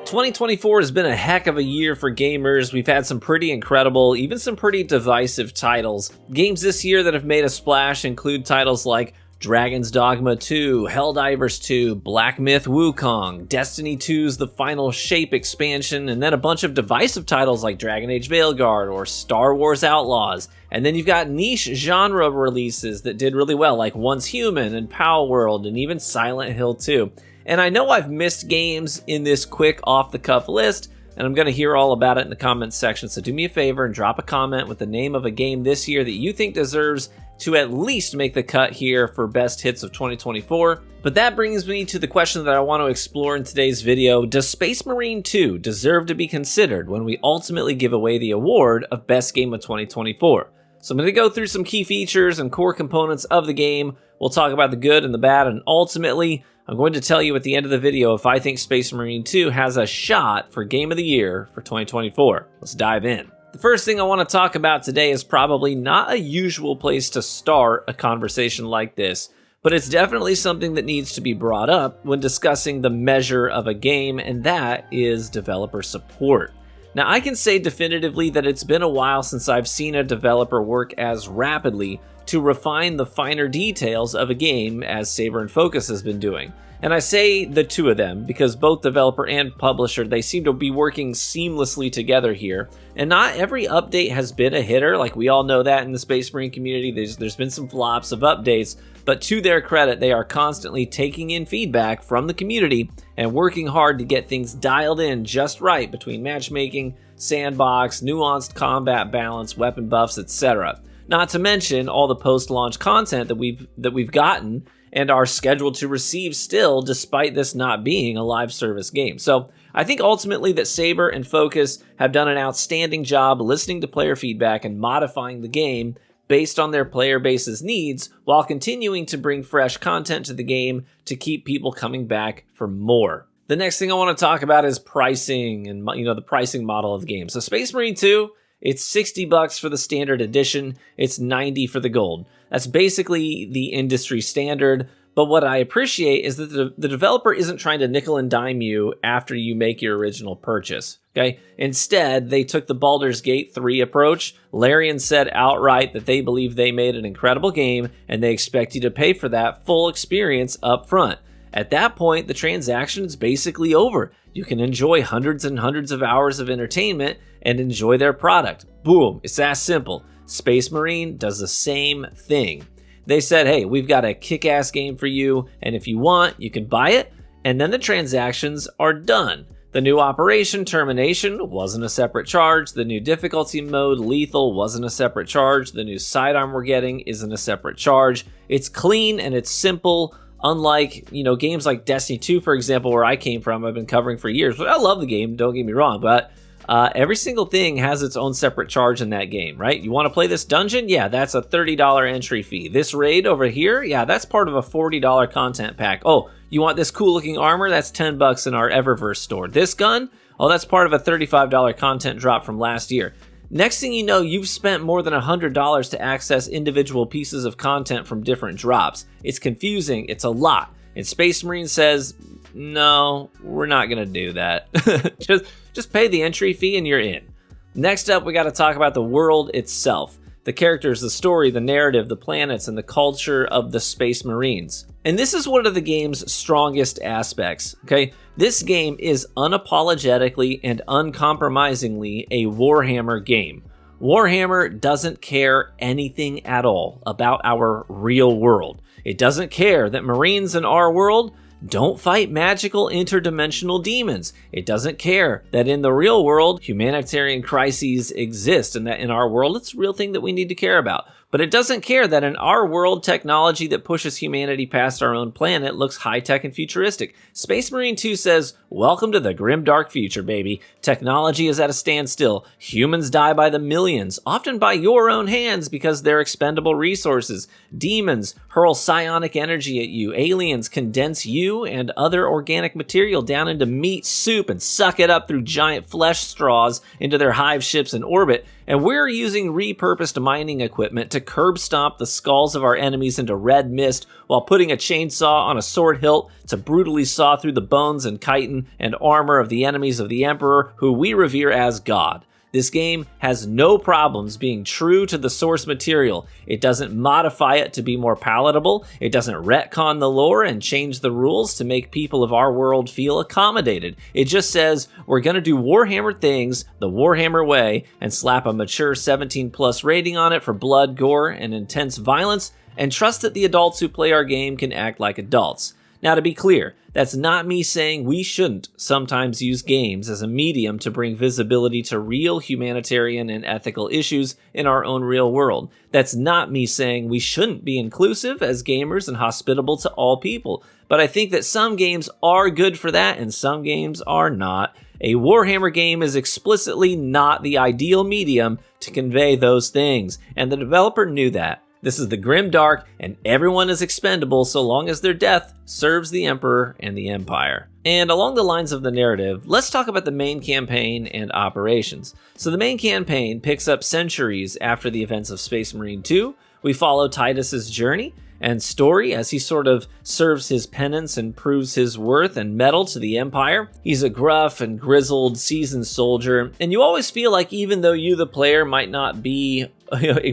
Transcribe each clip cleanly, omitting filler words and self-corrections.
2024 has been a heck of a year for gamers. We've had some pretty incredible, even some pretty divisive titles. Games this year that have made a splash include titles like Dragon's Dogma 2, Helldivers 2, Black Myth Wukong, Destiny 2's The Final Shape expansion, and then a bunch of divisive titles like Dragon Age Veilguard or Star Wars Outlaws. And then you've got niche genre releases that did really well, like Once Human and Power World and even Silent Hill 2. And I know I've missed games in this quick off-the-cuff list, and I'm going to hear all about it in the comments section, so do me a favor and drop a comment with the name of a game this year that you think deserves to at least make the cut here for best hits of 2024. But that brings me to the question that I want to explore in today's video. Does Space Marine 2 deserve to be considered when we ultimately give away the award of best game of 2024? So I'm going to go through some key features and core components of the game. We'll talk about the good and the bad, and ultimately, I'm going to tell you at the end of the video if I think Space Marine 2 has a shot for Game of the Year for 2024. Let's dive in. The first thing I want to talk about today is probably not a usual place to start a conversation like this, but it's definitely something that needs to be brought up when discussing the measure of a game, and that is developer support. Now, I can say definitively that it's been a while since I've seen a developer work as rapidly to refine the finer details of a game as Saber and Focus has been doing. And I say the two of them because both developer and publisher, they seem to be working seamlessly together here. And not every update has been a hitter, like we all know that in the Space Marine community. There's been some flops of updates, but to their credit, they are constantly taking in feedback from the community and working hard to get things dialed in just right between matchmaking, sandbox, nuanced combat balance, weapon buffs, etc. Not to mention all the post-launch content that we've gotten and are scheduled to receive still, despite this not being a live service game. So I think ultimately that Saber and Focus have done an outstanding job listening to player feedback and modifying the game based on their player base's needs, while continuing to bring fresh content to the game to keep people coming back for more. The next thing I want to talk about is pricing and the pricing model of the game. So Space Marine 2, it's $60 for the standard edition, it's $90 for the gold. That's basically the industry standard, but what I appreciate is that the developer isn't trying to nickel and dime you after you make your original purchase, okay? Instead, they took the Baldur's Gate 3 approach. Larian said outright that they believe they made an incredible game, and they expect you to pay for that full experience up front. At that point, the transaction is basically over. You can enjoy hundreds and hundreds of hours of entertainment and enjoy their product. Boom, it's that simple. Space Marine does the same thing. They said, hey, we've got a kick-ass game for you, and if you want, you can buy it, and then the transactions are done. The new operation, Termination, wasn't a separate charge. The new difficulty mode, Lethal, wasn't a separate charge. The new sidearm we're getting isn't a separate charge. It's clean and it's simple. Unlike, games like Destiny 2, for example, where I came from, I've been covering for years. But I love the game, don't get me wrong, but every single thing has its own separate charge in that game, right? You want to play this dungeon? Yeah, that's a $30 entry fee. This raid over here? Yeah, that's part of a $40 content pack. Oh, you want this cool looking armor? That's $10 in our Eververse store. This gun? Oh, that's part of a $35 content drop from last year. Next thing you know, you've spent more than $100 to access individual pieces of content from different drops. It's confusing, it's a lot. And Space Marine says, no, we're not gonna do that. just pay the entry fee and you're in. Next up, we gotta talk about the world itself. The characters, the story, the narrative, the planets, and the culture of the Space Marines. And this is one of the game's strongest aspects, okay? This game is unapologetically and uncompromisingly a Warhammer game. Warhammer doesn't care anything at all about our real world. It doesn't care that Marines in our world don't fight magical interdimensional demons. It doesn't care that in the real world, humanitarian crises exist and that in our world, it's a real thing that we need to care about. But it doesn't care that in our world, technology that pushes humanity past our own planet looks high-tech and futuristic. Space Marine 2 says, welcome to the grim dark future, baby. Technology is at a standstill. Humans die by the millions, often by your own hands because they're expendable resources. Demons hurl psionic energy at you. Aliens condense you and other organic material down into meat soup and suck it up through giant flesh straws into their hive ships in orbit. and we're using repurposed mining equipment to curb stomp the skulls of our enemies into red mist while putting a chainsaw on a sword hilt to brutally saw through the bones and chitin and armor of the enemies of the Emperor, who we revere as God. This game has no problems being true to the source material. It doesn't modify it to be more palatable. It doesn't retcon the lore and change the rules to make people of our world feel accommodated. It just says, we're going to do Warhammer things the Warhammer way and slap a mature 17+ rating on it for blood, gore, and intense violence, and trust that the adults who play our game can act like adults. Now, to be clear, that's not me saying we shouldn't sometimes use games as a medium to bring visibility to real humanitarian and ethical issues in our own real world. That's not me saying we shouldn't be inclusive as gamers and hospitable to all people. But I think that some games are good for that and some games are not. A Warhammer game is explicitly not the ideal medium to convey those things, and the developer knew that. This is the grim dark, and everyone is expendable so long as their death serves the Emperor and the Empire. And along the lines of the narrative, let's talk about the main campaign and operations. So the main campaign picks up centuries after the events of Space Marine 2. We follow Titus's journey and story as he sort of serves his penance and proves his worth and mettle to the Empire. He's a gruff and grizzled seasoned soldier, and you always feel like even though you, the player, might not be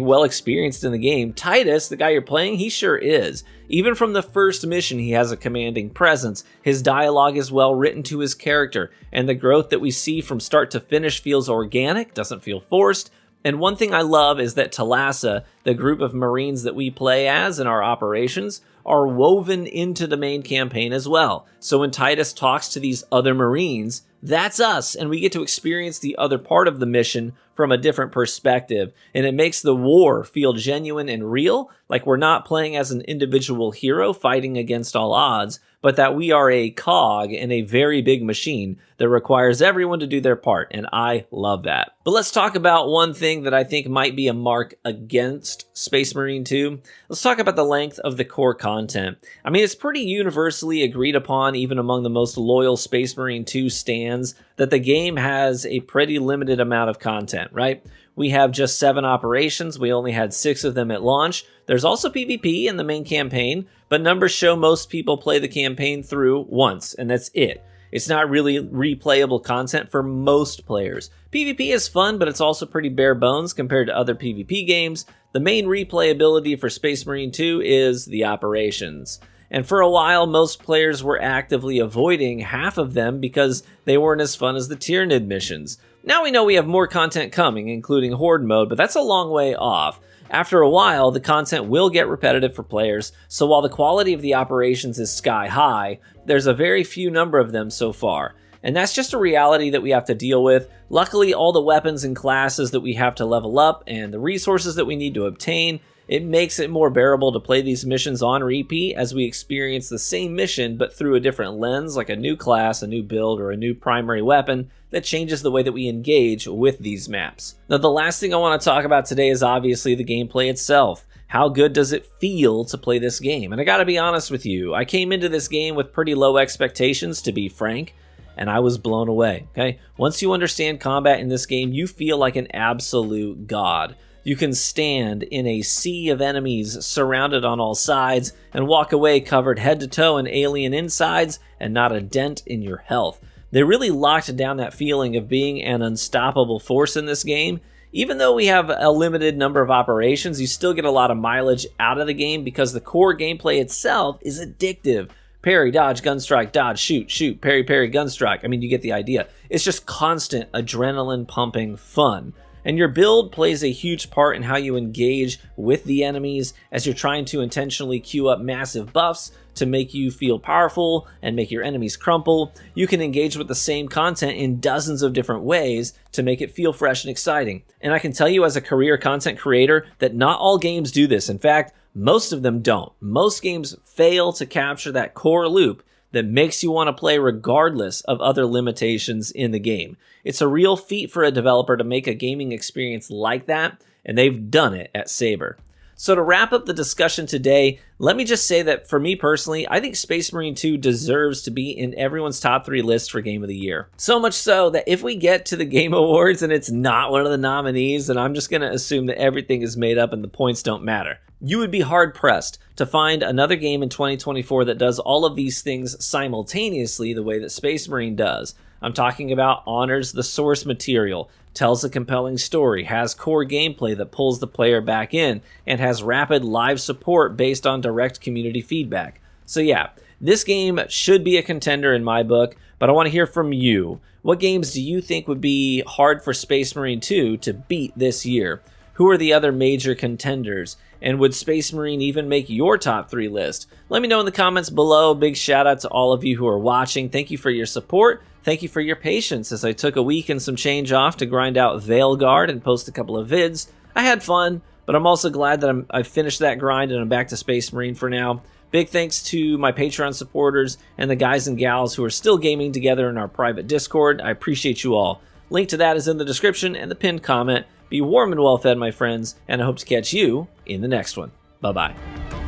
well experienced in the game, Titus, the guy you're playing, he sure is. Even from the first mission, he has a commanding presence. His dialogue is well written to his character, and the growth that we see from start to finish feels organic, doesn't feel forced. And one thing I love is that Thalassa, the group of Marines that we play as in our operations, are woven into the main campaign as well. So when Titus talks to these other Marines, that's us, and we get to experience the other part of the mission from a different perspective, and it makes the war feel genuine and real, like we're not playing as an individual hero fighting against all odds, but that we are a cog in a very big machine that requires everyone to do their part, and I love that. But let's talk about one thing that I think might be a mark against Space Marine 2. Let's talk about the length of the core content. I mean, it's pretty universally agreed upon, even among the most loyal Space Marine 2 stans, that the game has a pretty limited amount of content, right? We have just 7 operations. We only had 6 of them at launch. There's also PvP in the main campaign, but numbers show most people play the campaign through once, and that's it. It's not really replayable content for most players. PvP is fun, but it's also pretty bare bones compared to other PvP games. The main replayability for Space Marine 2 is the operations. And for a while, most players were actively avoiding half of them because they weren't as fun as the Tyranid missions. Now we know we have more content coming, including Horde mode, but that's a long way off. After a while, the content will get repetitive for players, so while the quality of the operations is sky high, there's a very few number of them so far. And that's just a reality that we have to deal with. Luckily, all the weapons and classes that we have to level up and the resources that we need to obtain, it makes it more bearable to play these missions on repeat as we experience the same mission but through a different lens, like a new class, a new build, or a new primary weapon that changes the way that we engage with these maps. Now, the last thing I want to talk about today is obviously the gameplay itself. How good does it feel to play this game? And I gotta be honest with you, I came into this game with pretty low expectations, to be frank, and I was blown away, okay? Once you understand combat in this game, you feel like an absolute god. You can stand in a sea of enemies surrounded on all sides and walk away covered head to toe in alien insides and not a dent in your health. They really locked down that feeling of being an unstoppable force in this game. Even though we have a limited number of operations, you still get a lot of mileage out of the game because the core gameplay itself is addictive. Parry, dodge, gun strike, dodge, shoot, shoot, parry, parry, gun strike. I mean, you get the idea. It's just constant adrenaline pumping fun. And your build plays a huge part in how you engage with the enemies as you're trying to intentionally queue up massive buffs to make you feel powerful and make your enemies crumple. You can engage with the same content in dozens of different ways to make it feel fresh and exciting. And I can tell you as a career content creator that not all games do this. In fact, most of them don't. Most games fail to capture that core loop that makes you want to play regardless of other limitations in the game. It's a real feat for a developer to make a gaming experience like that, and they've done it at Saber. So to wrap up the discussion today, let me just say that for me personally, I think Space Marine 2 deserves to be in everyone's top 3 list for Game of the Year. So much so that if we get to the Game Awards and it's not one of the nominees, then I'm just going to assume that everything is made up and the points don't matter. You would be hard-pressed to find another game in 2024 that does all of these things simultaneously the way that Space Marine does. I'm talking about honors the source material, tells a compelling story, has core gameplay that pulls the player back in, and has rapid live support based on direct community feedback. So yeah, this game should be a contender in my book, but I want to hear from you. What games do you think would be hard for Space Marine 2 to beat this year? Who are the other major contenders? And would Space Marine even make your top 3 list? Let me know in the comments below. Big shout out to all of you who are watching. Thank you for your support. Thank you for your patience as I took a week and some change off to grind out Vanguard and post a couple of vids. I had fun, but I'm also glad that I finished that grind and I'm back to Space Marine for now. Big thanks to my Patreon supporters and the guys and gals who are still gaming together in our private Discord. I appreciate you all. Link to that is in the description and the pinned comment. Be warm and well fed, my friends, and I hope to catch you in the next one. Bye-bye.